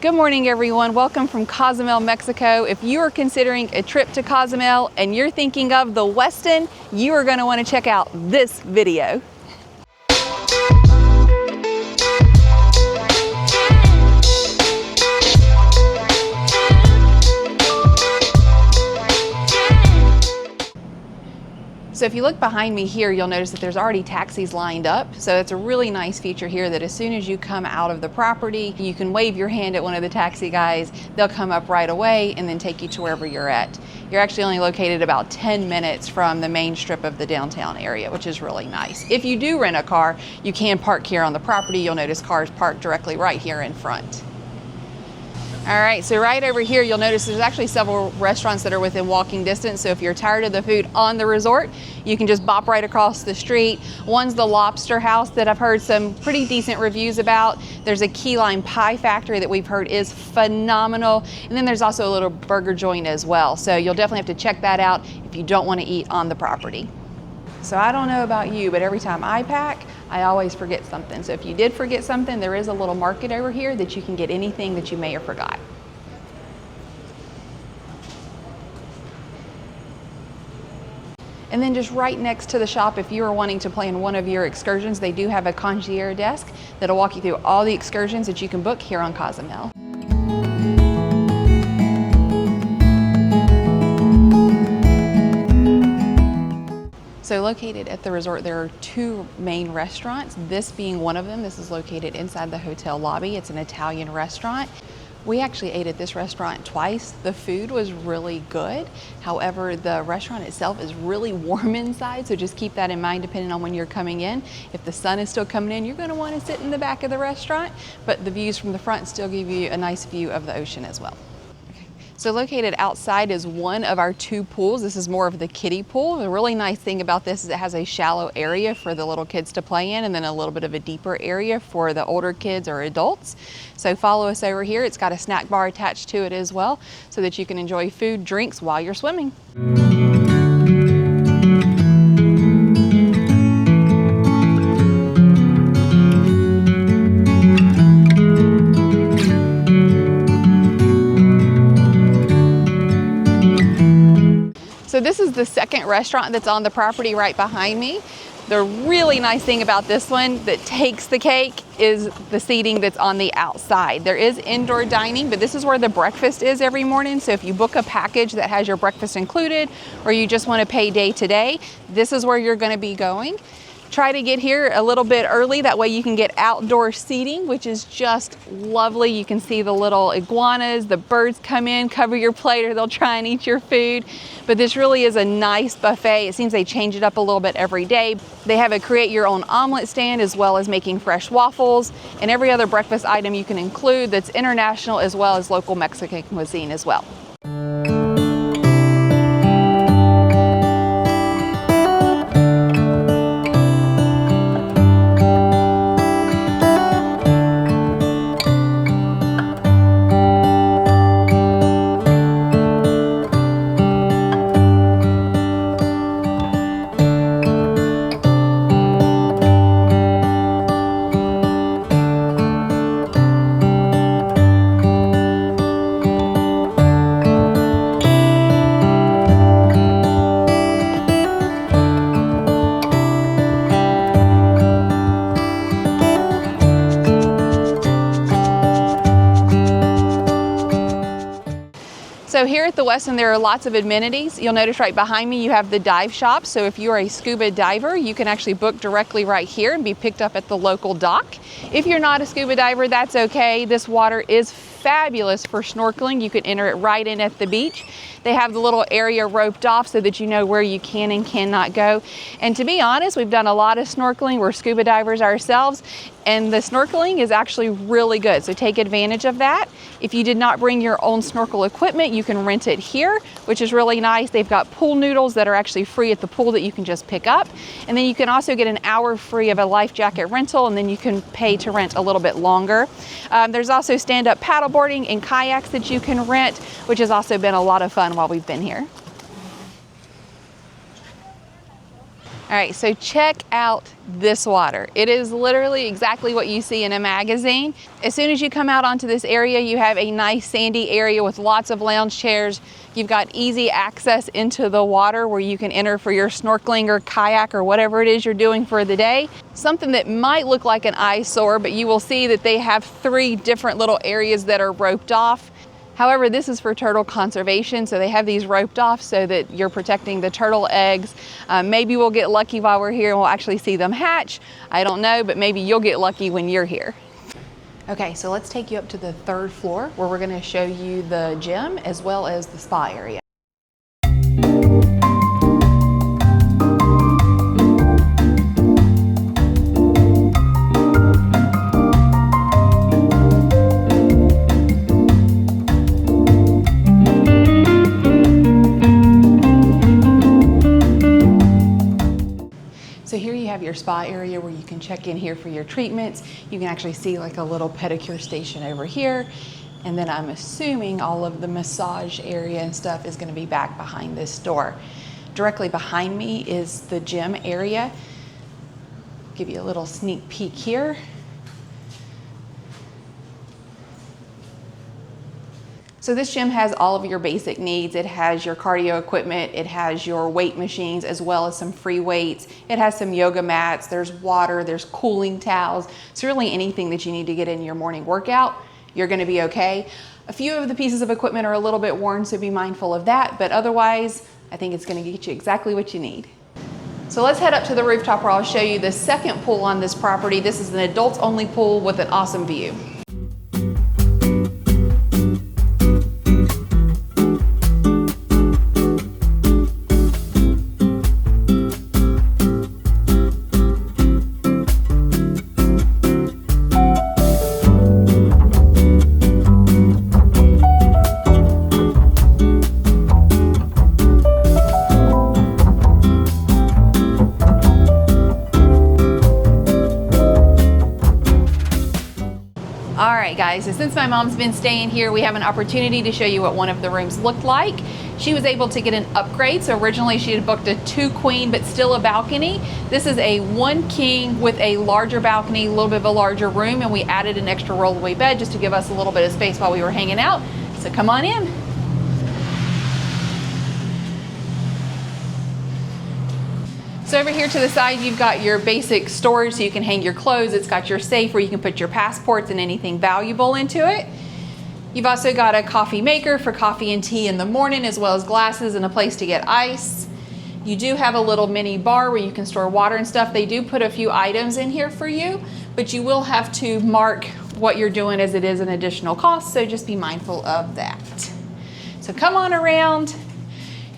Good morning, everyone. Welcome from Cozumel, Mexico. If you are considering a trip to Cozumel and you're thinking of the Westin, you are going to want to check out this video. So if you look behind me here, you'll notice that there's already taxis lined up. So it's a really nice feature here that as soon as you come out of the property, you can wave your hand at one of the taxi guys. They'll come up right away and then take you to wherever you're at. You're actually only located about 10 minutes from the main strip of the downtown area, which is really nice. If you do rent a car, you can park here on the property. You'll notice cars parked directly right here in front. All right, so right over here, you'll notice there's actually several restaurants that are within walking distance. So if you're tired of the food on the resort, you can just bop right across the street. One's the Lobster House that I've heard some pretty decent reviews about. There's a key lime pie factory that we've heard is phenomenal. And then there's also a little burger joint as well. So you'll definitely have to check that out if you don't want to eat on the property. So I don't know about you, but every time I pack, I always forget something. So if you did forget something, there is a little market over here that you can get anything that you may have forgot. And then just right next to the shop, if you are wanting to plan one of your excursions, they do have a concierge desk that'll walk you through all the excursions that you can book here on Cozumel. So located at the resort, there are two main restaurants, this being one of them. This is located inside the hotel lobby. It's an Italian restaurant. We actually ate at this restaurant twice. The food was really good. However, the restaurant itself is really warm inside, so just keep that in mind depending on when you're coming in. If the sun is still coming in, you're gonna wanna sit in the back of the restaurant, but the views from the front still give you a nice view of the ocean as well. So located outside is one of our two pools. This is more of the kiddie pool. The really nice thing about this is it has a shallow area for the little kids to play in and then a little bit of a deeper area for the older kids or adults. So follow us over here. It's got a snack bar attached to it as well so that you can enjoy food, drinks while you're swimming. So this is the second restaurant that's on the property right behind me. The really nice thing about this one that takes the cake is the seating that's on the outside. There is indoor dining, but this is where the breakfast is every morning. So if you book a package that has your breakfast included, or you just want to pay day to day, this is where you're going to be going. Try to get here a little bit early, that way you can get outdoor seating, which is just lovely. You can see the little iguanas, the birds come in, cover your plate, or they'll try and eat your food. But this really is a nice buffet. It seems they change it up a little bit every day. They have a create your own omelet stand as well as making fresh waffles, and every other breakfast item you can include that's international as well as local Mexican cuisine as well. So here at the Westin, there are lots of amenities. You'll notice right behind me, you have the dive shop. So if you're a scuba diver, you can actually book directly right here and be picked up at the local dock. If you're not a scuba diver, that's okay. This water is fabulous for snorkeling. You can enter it right in at the beach. They have the little area roped off so that you know where you can and cannot go. And to be honest, we've done a lot of snorkeling. We're scuba divers ourselves, and the snorkeling is actually really good. So take advantage of that. If you did not bring your own snorkel equipment, you can rent it here, which is really nice. They've got pool noodles that are actually free at the pool that you can just pick up. And then you can also get an hour free of a life jacket rental, and then you can pay to rent a little bit longer. There's also stand-up paddleboarding and kayaks that you can rent, which has also been a lot of fun while we've been here. All right, so check out this water. It is literally exactly what you see in a magazine. As soon as you come out onto this area, you have a nice sandy area with lots of lounge chairs. You've got easy access into the water where you can enter for your snorkeling or kayak or whatever it is you're doing for the day. Something that might look like an eyesore, but you will see that they have 3 different little areas that are roped off. However, this is for turtle conservation, so they have these roped off so that you're protecting the turtle eggs. Maybe we'll get lucky while we're here and we'll actually see them hatch. I don't know, but maybe you'll get lucky when you're here. Okay, so let's take you up to the 3rd floor where we're gonna show you the gym as well as the spa area. So here you have your spa area where you can check in here for your treatments. You can actually see like a little pedicure station over here. And then I'm assuming all of the massage area and stuff is going to be back behind this door. Directly behind me is the gym area. Give you a little sneak peek here. So this gym has all of your basic needs. It has your cardio equipment, it has your weight machines as well as some free weights. It has some yoga mats, there's water, there's cooling towels. So really anything that you need to get in your morning workout, you're gonna be okay. A few of the pieces of equipment are a little bit worn, so be mindful of that, but otherwise, I think it's gonna get you exactly what you need. So let's head up to the rooftop where I'll show you the 2nd pool on this property. This is an adults only pool with an awesome view. Alright guys, so since my mom's been staying here, we have an opportunity to show you what one of the rooms looked like. She was able to get an upgrade, so originally she had booked a 2 queen but still a balcony. This is a 1 king with a larger balcony, a little bit of a larger room, and we added an extra rollaway bed just to give us a little bit of space while we were hanging out. So come on in. So over here to the side, you've got your basic storage so you can hang your clothes. It's got your safe where you can put your passports and anything valuable into it. You've also got a coffee maker for coffee and tea in the morning, as well as glasses and a place to get ice. You do have a little mini bar where you can store water and stuff. They do put a few items in here for you, but you will have to mark what you're doing as it is an additional cost, so just be mindful of that. So come on around.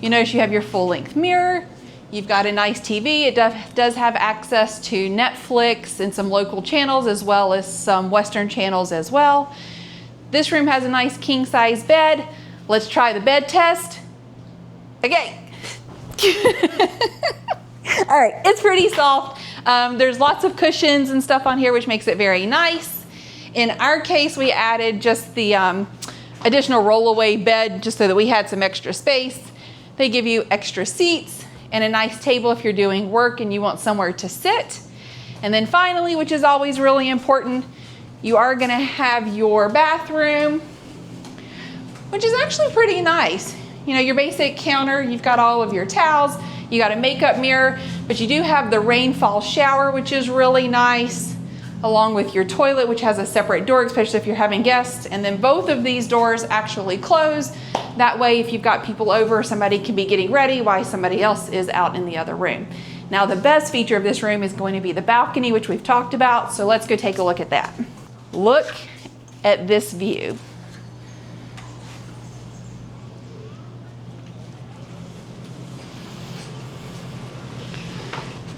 You notice you have your full-length mirror. You've got a nice TV. It does have access to Netflix and some local channels as well as some Western channels as well. This room has a nice king-size bed. Let's try the bed test. Okay. All right, it's pretty soft. There's lots of cushions and stuff on here, which makes it very nice. In our case, we added just the additional rollaway bed just so that we had some extra space. They give you extra seats and a nice table if you're doing work and you want somewhere to sit. And then finally, which is always really important, you are gonna have your bathroom, which is actually pretty nice. You know, your basic counter, you've got all of your towels, you got a makeup mirror, but you do have the rainfall shower, which is really nice, along with your toilet, which has a separate door, especially if you're having guests. And then both of these doors actually close. That way, if you've got people over, somebody can be getting ready while somebody else is out in the other room. Now, the best feature of this room is going to be the balcony, which we've talked about. So let's go take a look at that. Look at this view.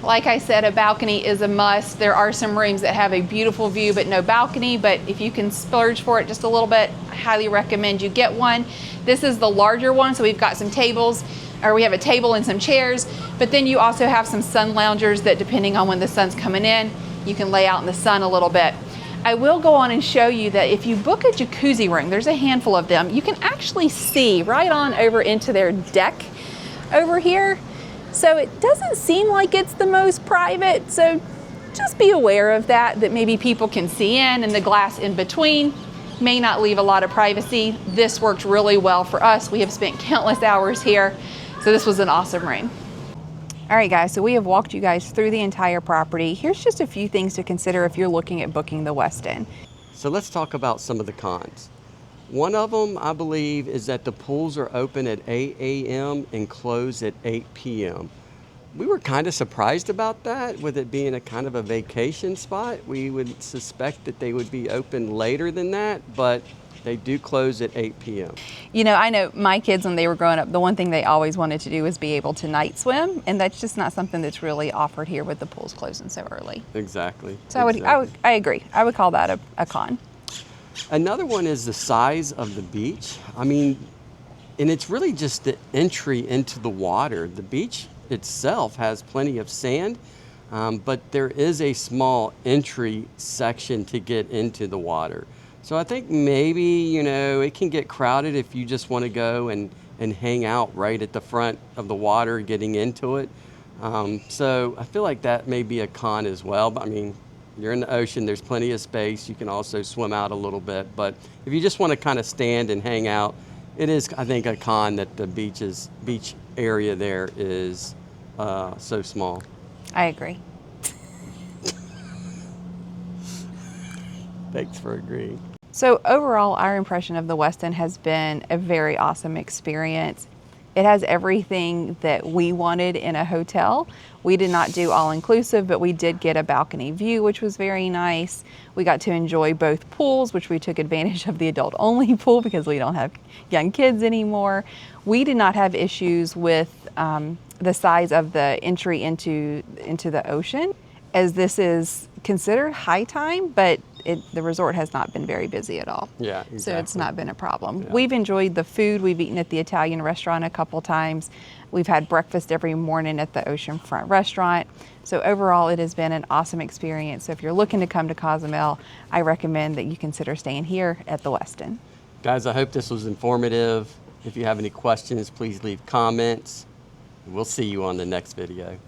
Like I said, a balcony is a must. There are some rooms that have a beautiful view but no balcony, but if you can splurge for it just a little bit, I highly recommend you get one. This is the larger one, so we've got some tables, or we have a table and some chairs, but then you also have some sun loungers that, depending on when the sun's coming in, you can lay out in the sun a little bit. I will go on and show you that if you book a jacuzzi room, there's a handful of them, you can actually see right on over into their deck over here. So it doesn't seem like it's the most private, so just be aware of that maybe people can see in, and the glass in between may not leave a lot of privacy. This worked really well for us. We have spent countless hours here, so this was an awesome room. All right, guys, so we have walked you guys through the entire property. Here's just a few things to consider if you're looking at booking the Westin. So let's talk about some of the cons. One of them, I believe, is that the pools are open at 8 a.m. and close at 8 p.m. We were kind of surprised about that, with it being a kind of a vacation spot. We would suspect that they would be open later than that, but they do close at 8 p.m. You know, I know my kids, when they were growing up, the one thing they always wanted to do was be able to night swim, and that's just not something that's really offered here with the pools closing so early. Exactly. So I agree. I would call that a con. Another one is the size of the beach. I mean, and it's really just the entry into the water. The beach itself has plenty of sand, but there is a small entry section to get into the water. So I think maybe, you know, it can get crowded if you just want to go and hang out right at the front of the water getting into it. So I feel like that may be a con as well. But I mean, you're in the ocean, there's plenty of space. You can also swim out a little bit. But if you just want to kind of stand and hang out, it is, I think, a con that the beach area there is so small. I agree. Thanks for agreeing. So overall, our impression of the Westin has been a very awesome experience. It has everything that we wanted in a hotel. We did not do all-inclusive, but we did get a balcony view, which was very nice. We got to enjoy both pools, which we took advantage of the adult-only pool because we don't have young kids anymore. We did not have issues with the size of the entry into the ocean, as this is considered high time, but the resort has not been very busy at all. Yeah, exactly. So it's not been a problem. Yeah. We've enjoyed the food. We've eaten at the Italian restaurant a couple times. We've had breakfast every morning at the oceanfront restaurant. So overall, it has been an awesome experience. So if you're looking to come to Cozumel, I recommend that you consider staying here at the Westin. Guys, I hope this was informative. If you have any questions, please leave comments. We'll see you on the next video.